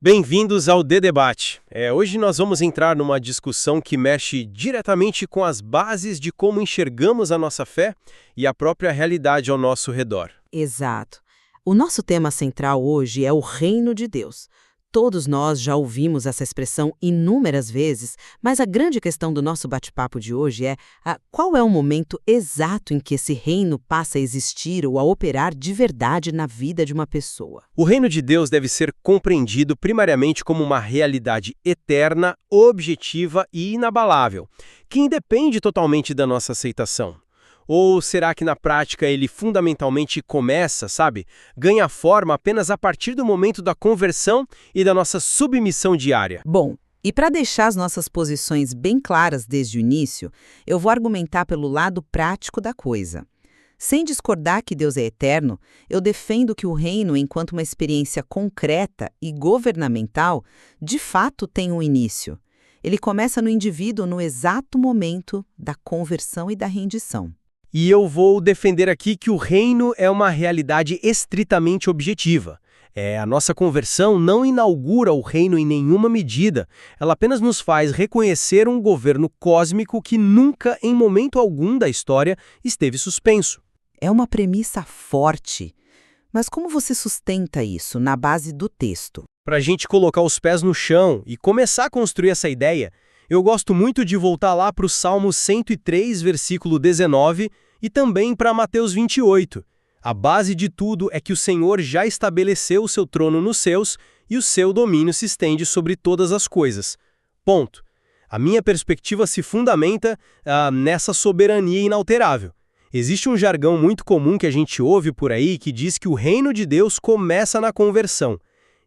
Bem-vindos ao Debate. Hoje nós vamos entrar numa discussão que mexe diretamente com as bases de como enxergamos a nossa fé e a própria realidade ao nosso redor. Exato. O nosso tema central hoje é o reino de Deus. Todos nós já ouvimos essa expressão inúmeras vezes, mas a grande questão do nosso bate-papo de hoje é qual é o momento exato em que esse reino passa a existir ou a operar de verdade na vida de uma pessoa. O reino de Deus deve ser compreendido primariamente como uma realidade eterna, objetiva e inabalável, que independe totalmente da nossa aceitação. Ou será que na prática ele fundamentalmente ganha forma apenas a partir do momento da conversão e da nossa submissão diária? Bom, e para deixar as nossas posições bem claras desde o início, eu vou argumentar pelo lado prático da coisa. Sem discordar que Deus é eterno, eu defendo que o reino, enquanto uma experiência concreta e governamental, de fato tem um início. Ele começa no indivíduo no exato momento da conversão e da rendição. E eu vou defender aqui que o reino é uma realidade estritamente objetiva. A nossa conversão não inaugura o reino em nenhuma medida, ela apenas nos faz reconhecer um governo cósmico que nunca, em momento algum da história, esteve suspenso. É uma premissa forte. Mas como você sustenta isso na base do texto? Para a gente colocar os pés no chão e começar a construir essa ideia, eu gosto muito de voltar lá para o Salmo 103, versículo 19, e também para Mateus 28. A base de tudo é que o Senhor já estabeleceu o seu trono nos céus e o seu domínio se estende sobre todas as coisas. Ponto. A minha perspectiva se fundamenta nessa soberania inalterável. Existe um jargão muito comum que a gente ouve por aí que diz que o reino de Deus começa na conversão.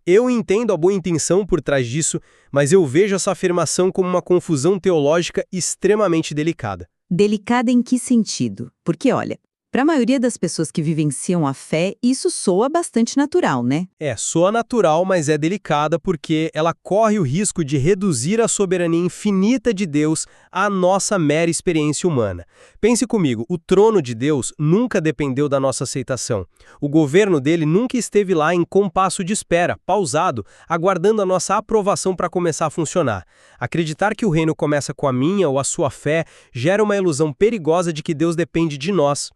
Eu entendo a boa intenção por trás disso, mas eu vejo essa afirmação como uma confusão teológica extremamente delicada. Delicada em que sentido? Porque, olha, para a maioria das pessoas que vivenciam a fé, isso soa bastante natural, né? Soa natural, mas é delicada porque ela corre o risco de reduzir a soberania infinita de Deus à nossa mera experiência humana. Pense comigo, o trono de Deus nunca dependeu da nossa aceitação. O governo dele nunca esteve lá em compasso de espera, pausado, aguardando a nossa aprovação para começar a funcionar. Acreditar que o reino começa com a minha ou a sua fé gera uma ilusão perigosa de que Deus depende de nós.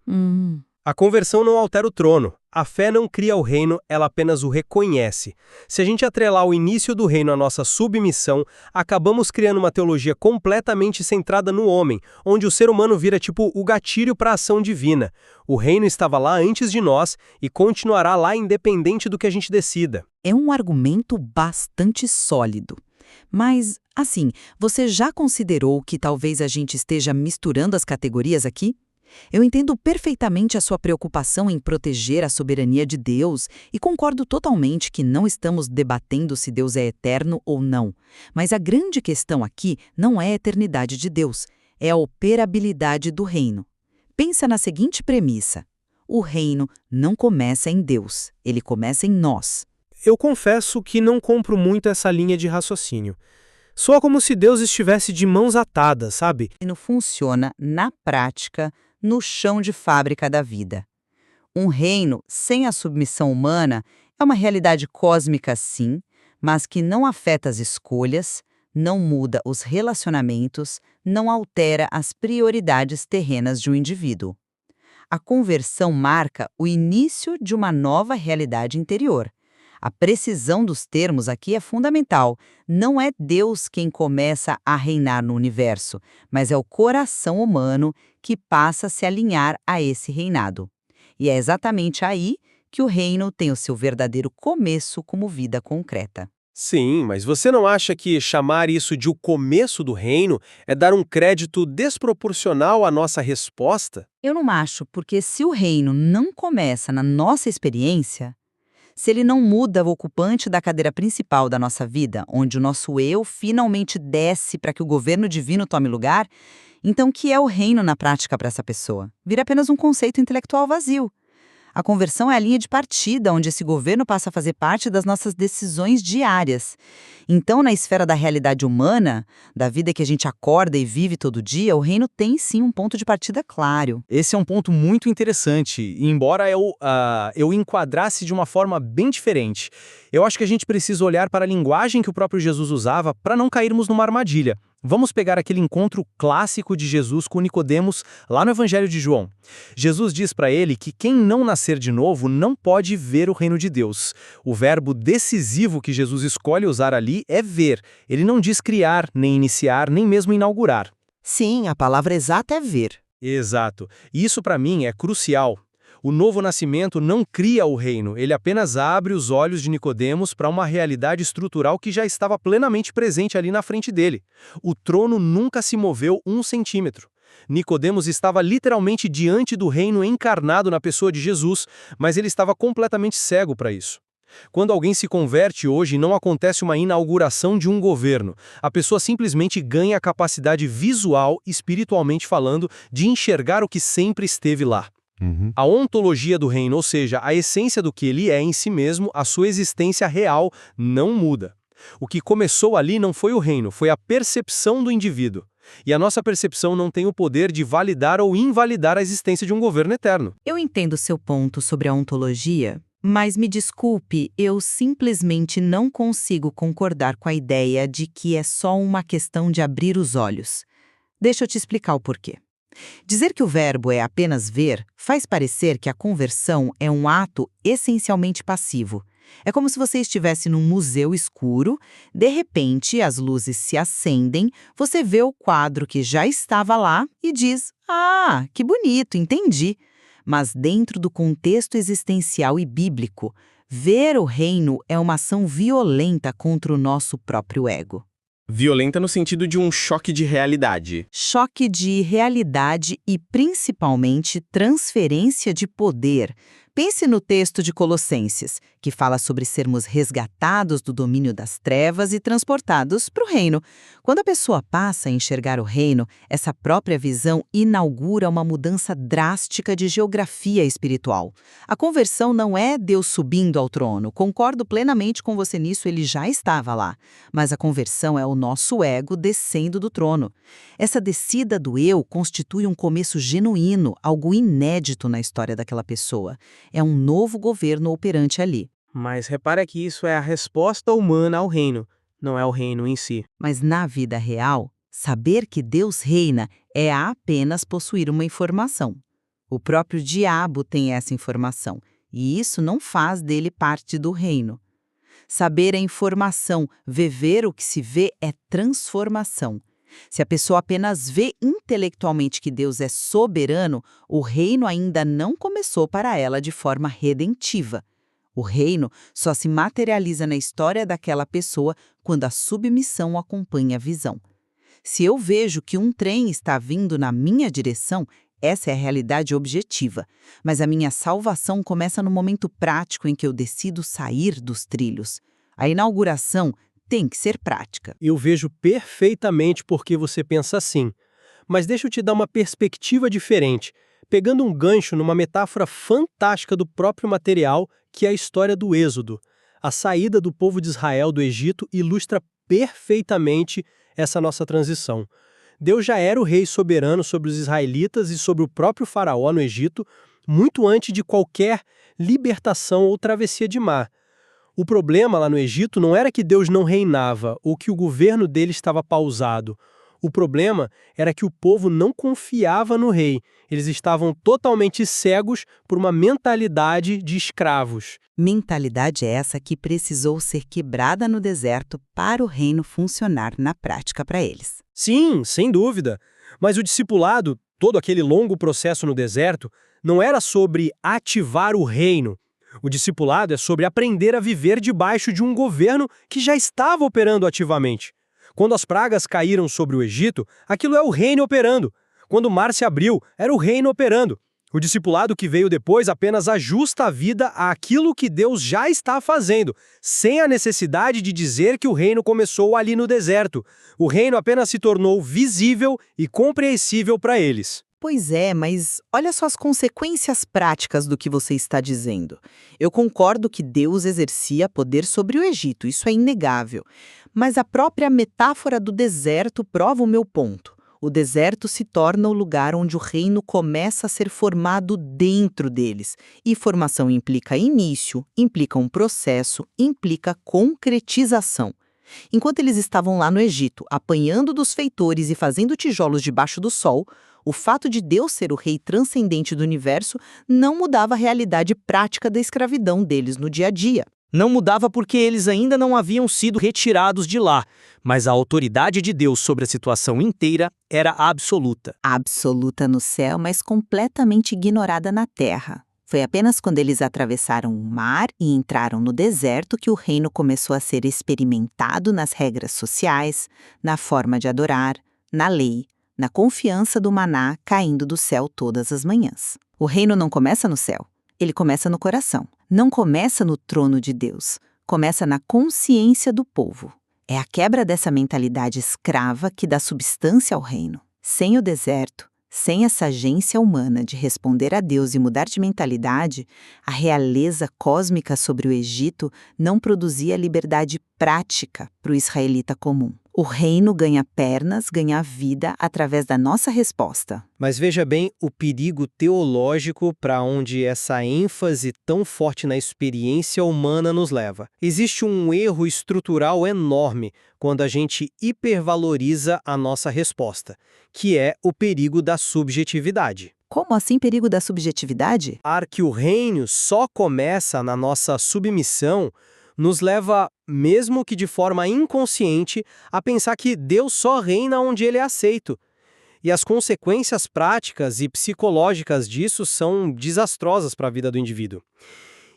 A conversão não altera o trono. A fé não cria o reino, ela apenas o reconhece. Se a gente atrelar o início do reino à nossa submissão, acabamos criando uma teologia completamente centrada no homem, onde o ser humano vira tipo o gatilho para a ação divina. O reino estava lá antes de nós e continuará lá independente do que a gente decida. É um argumento bastante sólido. Mas, assim, você já considerou que talvez a gente esteja misturando as categorias aqui? Eu entendo perfeitamente a sua preocupação em proteger a soberania de Deus e concordo totalmente que não estamos debatendo se Deus é eterno ou não. Mas a grande questão aqui não é a eternidade de Deus, é a operabilidade do reino. Pensa na seguinte premissa: o reino não começa em Deus, ele começa em nós. Eu confesso que não compro muito essa linha de raciocínio. Soa como se Deus estivesse de mãos atadas, sabe? O reino funciona, na prática, no chão de fábrica da vida. Um reino sem a submissão humana é uma realidade cósmica, sim, mas que não afeta as escolhas, não muda os relacionamentos, não altera as prioridades terrenas de um indivíduo. A conversão marca o início de uma nova realidade interior. A precisão dos termos aqui é fundamental. Não é Deus quem começa a reinar no universo, mas é o coração humano que passa a se alinhar a esse reinado. E é exatamente aí que o reino tem o seu verdadeiro começo como vida concreta. Sim, mas você não acha que chamar isso de o começo do reino é dar um crédito desproporcional à nossa resposta? Eu não acho, porque se o reino não começa na nossa experiência, se ele não muda o ocupante da cadeira principal da nossa vida, onde o nosso eu finalmente desce para que o governo divino tome lugar, então o que é o reino na prática para essa pessoa? Vira apenas um conceito intelectual vazio. A conversão é a linha de partida, onde esse governo passa a fazer parte das nossas decisões diárias. Então, na esfera da realidade humana, da vida que a gente acorda e vive todo dia, o reino tem sim um ponto de partida claro. Esse é um ponto muito interessante, e embora eu enquadrasse de uma forma bem diferente. Eu acho que a gente precisa olhar para a linguagem que o próprio Jesus usava para não cairmos numa armadilha. Vamos pegar aquele encontro clássico de Jesus com Nicodemos lá no Evangelho de João. Jesus diz para ele que quem não nascer de novo não pode ver o reino de Deus. O verbo decisivo que Jesus escolhe usar ali é ver. Ele não diz criar, nem iniciar, nem mesmo inaugurar. Sim, a palavra exata é ver. Exato. E isso para mim é crucial. O novo nascimento não cria o reino, ele apenas abre os olhos de Nicodemos para uma realidade estrutural que já estava plenamente presente ali na frente dele. O trono nunca se moveu 1 centímetro. Nicodemos estava literalmente diante do reino encarnado na pessoa de Jesus, mas ele estava completamente cego para isso. Quando alguém se converte hoje, não acontece uma inauguração de um governo. A pessoa simplesmente ganha a capacidade visual, espiritualmente falando, de enxergar o que sempre esteve lá. A ontologia do reino, ou seja, a essência do que ele é em si mesmo, a sua existência real, não muda. O que começou ali não foi o reino, foi a percepção do indivíduo. E a nossa percepção não tem o poder de validar ou invalidar a existência de um governo eterno. Eu entendo seu ponto sobre a ontologia, mas me desculpe, eu simplesmente não consigo concordar com a ideia de que é só uma questão de abrir os olhos. Deixa eu te explicar o porquê. Dizer que o verbo é apenas ver faz parecer que a conversão é um ato essencialmente passivo. É como se você estivesse num museu escuro, de repente as luzes se acendem, você vê o quadro que já estava lá e diz: "Ah, que bonito, entendi." Mas dentro do contexto existencial e bíblico, ver o reino é uma ação violenta contra o nosso próprio ego. Violenta no sentido de um choque de realidade. Choque de realidade e, principalmente, transferência de poder. Pense no texto de Colossenses, que fala sobre sermos resgatados do domínio das trevas e transportados para o reino. Quando a pessoa passa a enxergar o reino, essa própria visão inaugura uma mudança drástica de geografia espiritual. A conversão não é Deus subindo ao trono. Concordo plenamente com você nisso, ele já estava lá. Mas a conversão é o nosso ego descendo do trono. Essa descida do eu constitui um começo genuíno, algo inédito na história daquela pessoa. É um novo governo operante ali. Mas repara que isso é a resposta humana ao reino, não é o reino em si. Mas na vida real, saber que Deus reina é apenas possuir uma informação. O próprio diabo tem essa informação, e isso não faz dele parte do reino. Saber é informação, viver o que se vê é transformação. Se a pessoa apenas vê intelectualmente que Deus é soberano, o reino ainda não começou para ela de forma redentiva. O reino só se materializa na história daquela pessoa quando a submissão acompanha a visão. Se eu vejo que um trem está vindo na minha direção, essa é a realidade objetiva. Mas a minha salvação começa no momento prático em que eu decido sair dos trilhos. A inauguração tem que ser prática. Eu vejo perfeitamente por que você pensa assim. Mas deixa eu te dar uma perspectiva diferente, pegando um gancho numa metáfora fantástica do próprio material, que é a história do Êxodo. A saída do povo de Israel do Egito ilustra perfeitamente essa nossa transição. Deus já era o rei soberano sobre os israelitas e sobre o próprio faraó no Egito, muito antes de qualquer libertação ou travessia de mar. O problema lá no Egito não era que Deus não reinava ou que o governo dele estava pausado. O problema era que o povo não confiava no rei. Eles estavam totalmente cegos por uma mentalidade de escravos. Mentalidade essa que precisou ser quebrada no deserto para o reino funcionar na prática para eles. Sim, sem dúvida. Mas o discipulado, todo aquele longo processo no deserto, não era sobre ativar o reino. O discipulado é sobre aprender a viver debaixo de um governo que já estava operando ativamente. Quando as pragas caíram sobre o Egito, aquilo é o reino operando. Quando o mar se abriu, era o reino operando. O discipulado que veio depois apenas ajusta a vida àquilo que Deus já está fazendo, sem a necessidade de dizer que o reino começou ali no deserto. O reino apenas se tornou visível e compreensível para eles. Pois é, mas olha só as consequências práticas do que você está dizendo. Eu concordo que Deus exercia poder sobre o Egito, isso é inegável. Mas a própria metáfora do deserto prova o meu ponto. O deserto se torna o lugar onde o reino começa a ser formado dentro deles. E formação implica início, implica um processo, implica concretização. Enquanto eles estavam lá no Egito, apanhando dos feitores e fazendo tijolos debaixo do sol, o fato de Deus ser o rei transcendente do universo não mudava a realidade prática da escravidão deles no dia a dia. Não mudava porque eles ainda não haviam sido retirados de lá, mas a autoridade de Deus sobre a situação inteira era absoluta. Absoluta no céu, mas completamente ignorada na terra. Foi apenas quando eles atravessaram o mar e entraram no deserto que o reino começou a ser experimentado nas regras sociais, na forma de adorar, na lei, na confiança do maná caindo do céu todas as manhãs. O reino não começa no céu, ele começa no coração. Não começa no trono de Deus, começa na consciência do povo. É a quebra dessa mentalidade escrava que dá substância ao reino. Sem o deserto, sem essa agência humana de responder a Deus e mudar de mentalidade, a realeza cósmica sobre o Egito não produzia liberdade prática para o israelita comum. O reino ganha pernas, ganha vida através da nossa resposta. Mas veja bem o perigo teológico para onde essa ênfase tão forte na experiência humana nos leva. Existe um erro estrutural enorme quando a gente hipervaloriza a nossa resposta, que é o perigo da subjetividade. Como assim perigo da subjetividade? Que o reino só começa na nossa submissão nos leva, mesmo que de forma inconsciente, a pensar que Deus só reina onde ele é aceito. E as consequências práticas e psicológicas disso são desastrosas para a vida do indivíduo.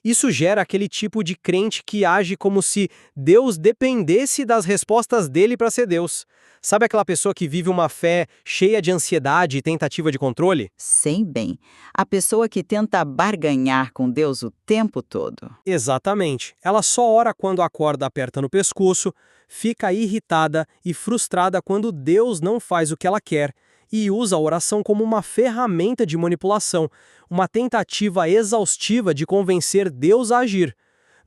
Isso gera aquele tipo de crente que age como se Deus dependesse das respostas dele para ser Deus. Sabe aquela pessoa que vive uma fé cheia de ansiedade e tentativa de controle? Sei bem. A pessoa que tenta barganhar com Deus o tempo todo. Exatamente. Ela só ora quando a corda aperta no pescoço, fica irritada e frustrada quando Deus não faz o que ela quer e usa a oração como uma ferramenta de manipulação, uma tentativa exaustiva de convencer Deus a agir.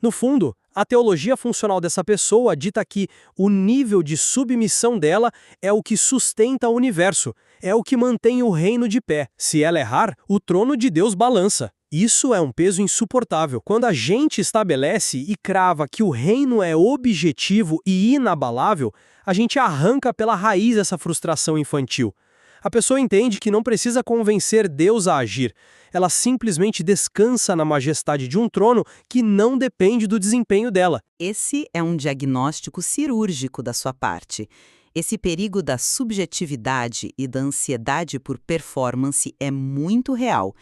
No fundo, a teologia funcional dessa pessoa dita que o nível de submissão dela é o que sustenta o universo, é o que mantém o reino de pé. Se ela errar, o trono de Deus balança. Isso é um peso insuportável. Quando a gente estabelece e crava que o reino é objetivo e inabalável, a gente arranca pela raiz essa frustração infantil. A pessoa entende que não precisa convencer Deus a agir. Ela simplesmente descansa na majestade de um trono que não depende do desempenho dela. Esse é um diagnóstico cirúrgico da sua parte. Esse perigo da subjetividade e da ansiedade por performance é muito real.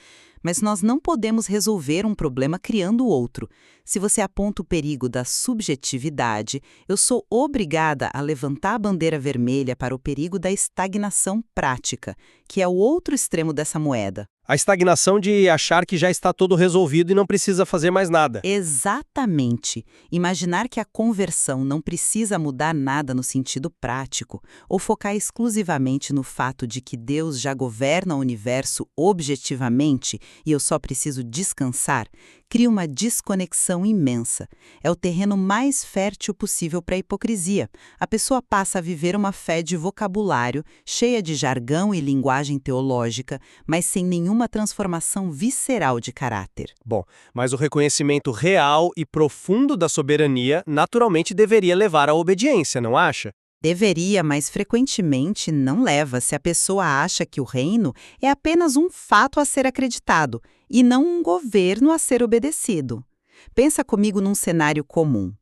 Mas nós não podemos resolver um problema criando outro. Se você aponta o perigo da subjetividade, eu sou obrigada a levantar a bandeira vermelha para o perigo da estagnação prática, que é o outro extremo dessa moeda. A estagnação de achar que já está tudo resolvido e não precisa fazer mais nada. Exatamente. Imaginar que a conversão não precisa mudar nada no sentido prático, ou focar exclusivamente no fato de que Deus já governa o universo objetivamente e eu só preciso descansar, cria uma desconexão imensa. É o terreno mais fértil possível para a hipocrisia. A pessoa passa a viver uma fé de vocabulário, cheia de jargão e linguagem teológica, mas sem nenhuma transformação visceral de caráter. Bom, mas o reconhecimento real e profundo da soberania naturalmente deveria levar à obediência, não acha? Deveria, mas frequentemente não leva se a pessoa acha que o reino é apenas um fato a ser acreditado e não um governo a ser obedecido. Pensa comigo num cenário comum.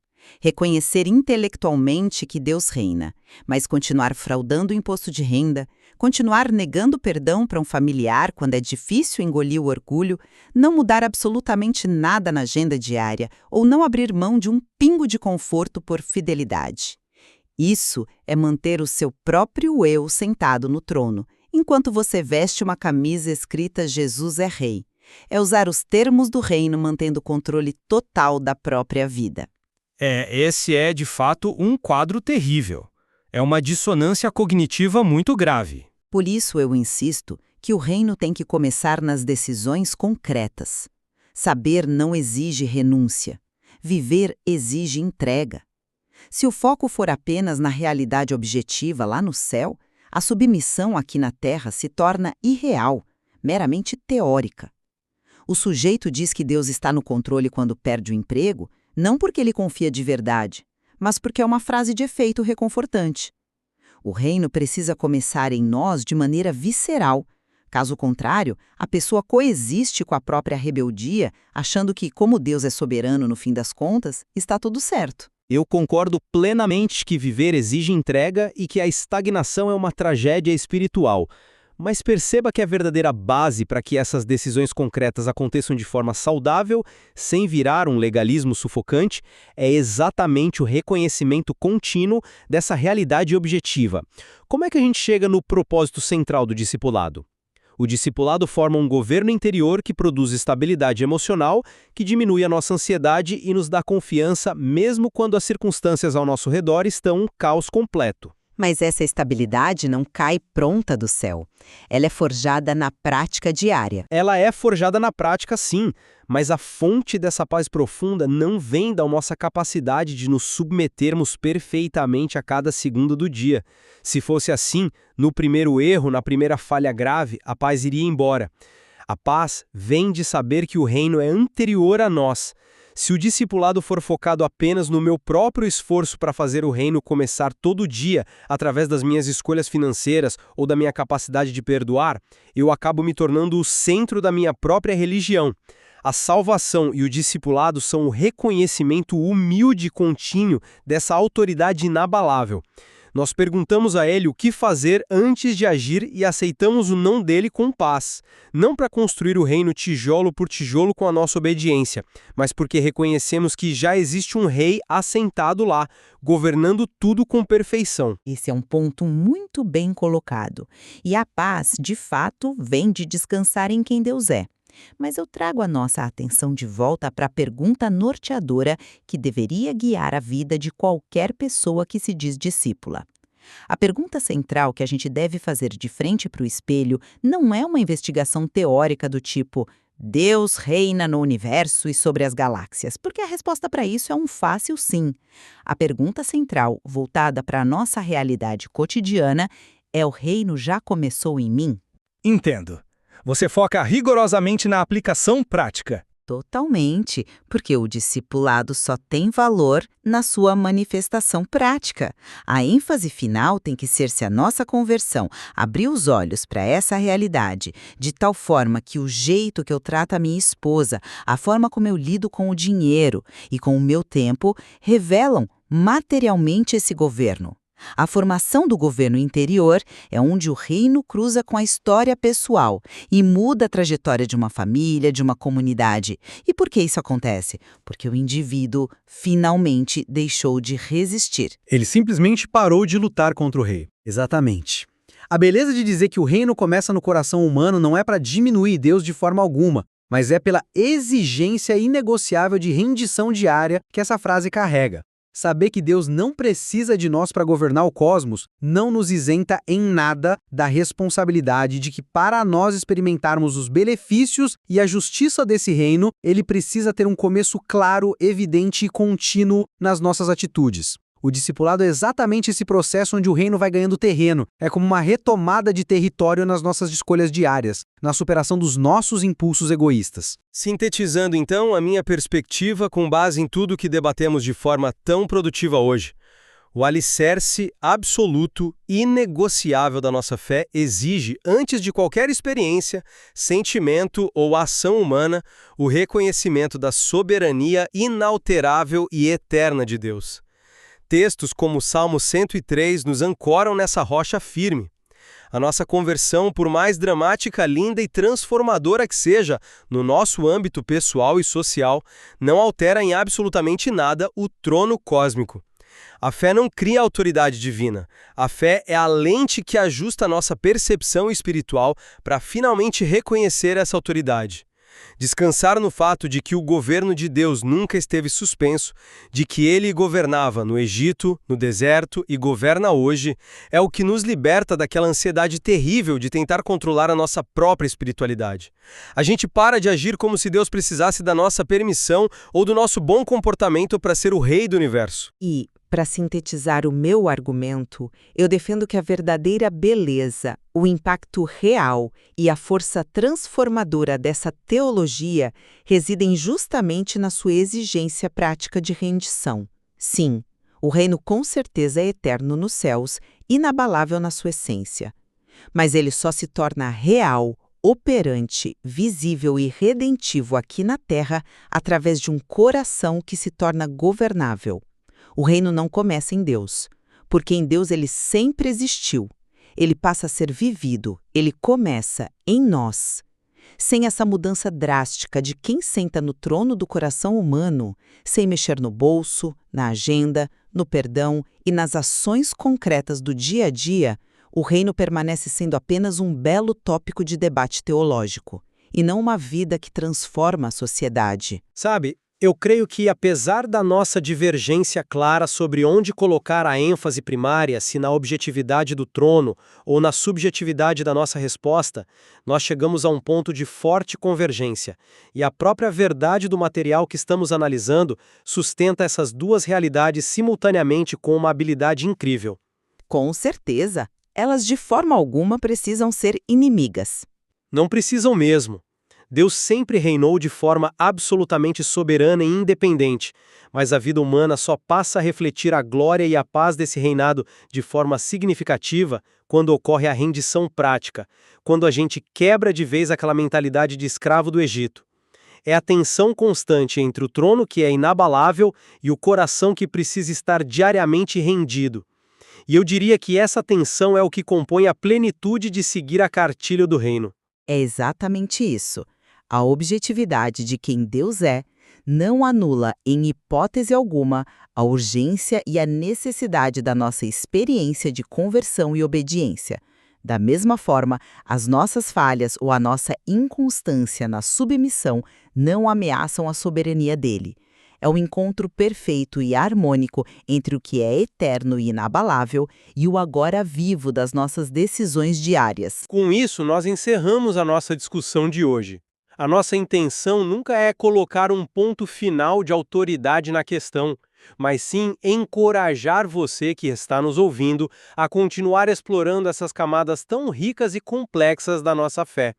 Reconhecer intelectualmente que Deus reina, mas continuar fraudando o imposto de renda, continuar negando perdão para um familiar quando é difícil engolir o orgulho, não mudar absolutamente nada na agenda diária ou não abrir mão de um pingo de conforto por fidelidade. Isso é manter o seu próprio eu sentado no trono, enquanto você veste uma camisa escrita Jesus é Rei. É usar os termos do reino mantendo o controle total da própria vida. Esse é, de fato, um quadro terrível. É uma dissonância cognitiva muito grave. Por isso eu insisto que o reino tem que começar nas decisões concretas. Saber não exige renúncia. Viver exige entrega. Se o foco for apenas na realidade objetiva lá no céu, a submissão aqui na terra se torna irreal, meramente teórica. O sujeito diz que Deus está no controle quando perde o emprego, não porque ele confia de verdade, mas porque é uma frase de efeito reconfortante. O reino precisa começar em nós de maneira visceral. Caso contrário, a pessoa coexiste com a própria rebeldia, achando que, como Deus é soberano no fim das contas, está tudo certo. Eu concordo plenamente que viver exige entrega e que a estagnação é uma tragédia espiritual. Mas perceba que a verdadeira base para que essas decisões concretas aconteçam de forma saudável, sem virar um legalismo sufocante, é exatamente o reconhecimento contínuo dessa realidade objetiva. Como é que a gente chega no propósito central do discipulado? O discipulado forma um governo interior que produz estabilidade emocional, que diminui a nossa ansiedade e nos dá confiança mesmo quando as circunstâncias ao nosso redor estão um caos completo. Mas essa estabilidade não cai pronta do céu. Ela é forjada na prática diária. Ela é forjada na prática, sim, mas a fonte dessa paz profunda não vem da nossa capacidade de nos submetermos perfeitamente a cada segundo do dia. Se fosse assim, no primeiro erro, na primeira falha grave, a paz iria embora. A paz vem de saber que o reino é anterior a nós. Se o discipulado for focado apenas no meu próprio esforço para fazer o reino começar todo dia, através das minhas escolhas financeiras ou da minha capacidade de perdoar, eu acabo me tornando o centro da minha própria religião. A salvação e o discipulado são o reconhecimento humilde e contínuo dessa autoridade inabalável. Nós perguntamos a ele o que fazer antes de agir e aceitamos o não dele com paz. Não para construir o reino tijolo por tijolo com a nossa obediência, mas porque reconhecemos que já existe um rei assentado lá, governando tudo com perfeição. Esse é um ponto muito bem colocado. E a paz, de fato, vem de descansar em quem Deus é. Mas eu trago a nossa atenção de volta para a pergunta norteadora que deveria guiar a vida de qualquer pessoa que se diz discípula. A pergunta central que a gente deve fazer de frente para o espelho não é uma investigação teórica do tipo Deus reina no universo e sobre as galáxias, porque a resposta para isso é um fácil sim. A pergunta central, voltada para a nossa realidade cotidiana, é: o reino já começou em mim? Entendo. Você foca rigorosamente na aplicação prática. Totalmente, porque o discipulado só tem valor na sua manifestação prática. A ênfase final tem que ser se a nossa conversão abrir os olhos para essa realidade, de tal forma que o jeito que eu trato a minha esposa, a forma como eu lido com o dinheiro e com o meu tempo, revelam materialmente esse governo. A formação do governo interior é onde o reino cruza com a história pessoal e muda a trajetória de uma família, de uma comunidade. E por que isso acontece? Porque o indivíduo finalmente deixou de resistir. Ele simplesmente parou de lutar contra o rei. Exatamente. A beleza de dizer que o reino começa no coração humano não é para diminuir Deus de forma alguma, mas é pela exigência inegociável de rendição diária que essa frase carrega. Saber que Deus não precisa de nós para governar o cosmos não nos isenta em nada da responsabilidade de que, para nós experimentarmos os benefícios e a justiça desse reino, ele precisa ter um começo claro, evidente e contínuo nas nossas atitudes. O discipulado é exatamente esse processo onde o reino vai ganhando terreno. É como uma retomada de território nas nossas escolhas diárias, na superação dos nossos impulsos egoístas. Sintetizando, então, a minha perspectiva com base em tudo que debatemos de forma tão produtiva hoje. O alicerce absoluto, inegociável da nossa fé exige, antes de qualquer experiência, sentimento ou ação humana, o reconhecimento da soberania inalterável e eterna de Deus. Textos como o Salmo 103 nos ancoram nessa rocha firme. A nossa conversão, por mais dramática, linda e transformadora que seja, no nosso âmbito pessoal e social, não altera em absolutamente nada o trono cósmico. A fé não cria autoridade divina. A fé é a lente que ajusta a nossa percepção espiritual para finalmente reconhecer essa autoridade. Descansar no fato de que o governo de Deus nunca esteve suspenso, de que ele governava no Egito, no deserto e governa hoje, é o que nos liberta daquela ansiedade terrível de tentar controlar a nossa própria espiritualidade. A gente para de agir como se Deus precisasse da nossa permissão ou do nosso bom comportamento para ser o rei do universo. E, para sintetizar o meu argumento, eu defendo que a verdadeira beleza, o impacto real e a força transformadora dessa teologia residem justamente na sua exigência prática de rendição. Sim, o reino com certeza é eterno nos céus, inabalável na sua essência. Mas ele só se torna real, operante, visível e redentivo aqui na Terra através de um coração que se torna governável. O reino não começa em Deus, porque em Deus ele sempre existiu. Ele passa a ser vivido, ele começa em nós. Sem essa mudança drástica de quem senta no trono do coração humano, sem mexer no bolso, na agenda, no perdão e nas ações concretas do dia a dia, o reino permanece sendo apenas um belo tópico de debate teológico, e não uma vida que transforma a sociedade. Sabe, eu creio que, apesar da nossa divergência clara sobre onde colocar a ênfase primária, se na objetividade do trono ou na subjetividade da nossa resposta, nós chegamos a um ponto de forte convergência, e a própria verdade do material que estamos analisando sustenta essas duas realidades simultaneamente com uma habilidade incrível. Com certeza, elas de forma alguma precisam ser inimigas. Não precisam mesmo. Deus sempre reinou de forma absolutamente soberana e independente, mas a vida humana só passa a refletir a glória e a paz desse reinado de forma significativa quando ocorre a rendição prática, quando a gente quebra de vez aquela mentalidade de escravo do Egito. É a tensão constante entre o trono que é inabalável e o coração que precisa estar diariamente rendido. E eu diria que essa tensão é o que compõe a plenitude de seguir a cartilha do reino. É exatamente isso. A objetividade de quem Deus é não anula, em hipótese alguma, a urgência e a necessidade da nossa experiência de conversão e obediência. Da mesma forma, as nossas falhas ou a nossa inconstância na submissão não ameaçam a soberania dele. É o encontro perfeito e harmônico entre o que é eterno e inabalável e o agora vivo das nossas decisões diárias. Com isso, nós encerramos a nossa discussão de hoje. A nossa intenção nunca é colocar um ponto final de autoridade na questão, mas sim encorajar você que está nos ouvindo a continuar explorando essas camadas tão ricas e complexas da nossa fé.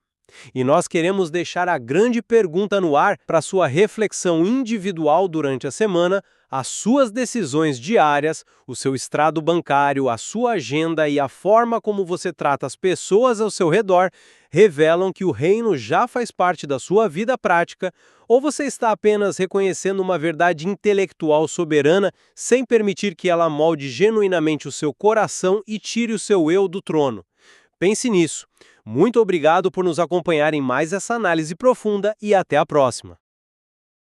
E nós queremos deixar a grande pergunta no ar para sua reflexão individual durante a semana, as suas decisões diárias, o seu extrato bancário, a sua agenda e a forma como você trata as pessoas ao seu redor revelam que o reino já faz parte da sua vida prática, ou você está apenas reconhecendo uma verdade intelectual soberana sem permitir que ela molde genuinamente o seu coração e tire o seu eu do trono. Pense nisso. Muito obrigado por nos acompanhar em mais essa análise profunda e até a próxima.